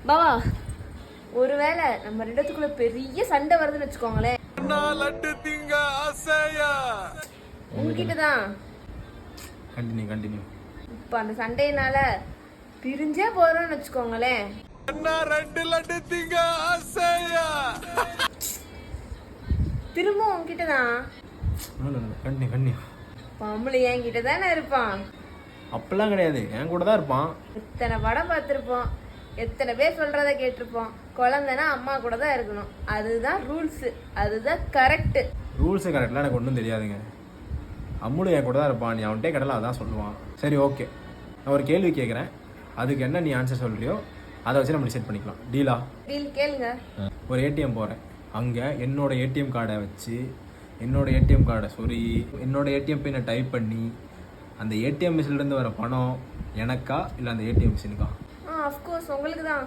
பாவா, ஒருவேளை நம்ம ரெண்டுத்துக்குள்ள பெரிய சண்டை வருதுன்னு வச்சுக்கோங்களேன், உங்ககிட்டதான். கண்டினியூ. இப்ப அந்த சண்டையினால பிரிஞ்சே போறோம்னு வச்சுக்கோங்களேன், திரும்ப உங்ககிட்டதான். கண்டினியூ. பொம்பளை என்கிட்ட தானே இருப்பான். அப்பெல்லாம் கிடையாது, என் கூட தான் இருப்பான். எத்தனை படம் பார்த்திருப்போம், எத்தனை பேர் சொல்றத கேட்டிருப்போம். குழந்தைனா அம்மா கூட தான் இருக்கணும், அதுதான் ரூல்ஸ், அதுதான் கரெக்ட். ரூல்ஸு கரெக்ட்லாம் எனக்கு ஒன்றும் தெரியாதுங்க. அம்முடு என் கூட தான் இருப்பான், நீ அவன்கிட்டே கடலாம் அதான் சொல்லுவான். சரி ஓகே, நான் ஒரு கேள்வி கேட்குறேன், அதுக்கு என்ன நீ ஆன்சர் சொல்றியோ அதை வச்சு நம்ம டிசைட் பண்ணிக்கலாம். டீலா? டீல். கேளுங்க. ஒரு ஏடிஎம் போகிறேன், அங்கே என்னோட ஏடிஎம் கார்டை வச்சு என்னோட ஏடிஎம் கார்டை சொருகி என்னோட ஏடிஎம் பின்னை டைப் பண்ணி அந்த ஏடிஎம் மிஷின்லேருந்து வர பணம் எனக்கா இல்லை அந்த ஏடிஎம் மிஷினுக்கா? அஃப்கோர்ஸ் உங்களுக்கு தான்.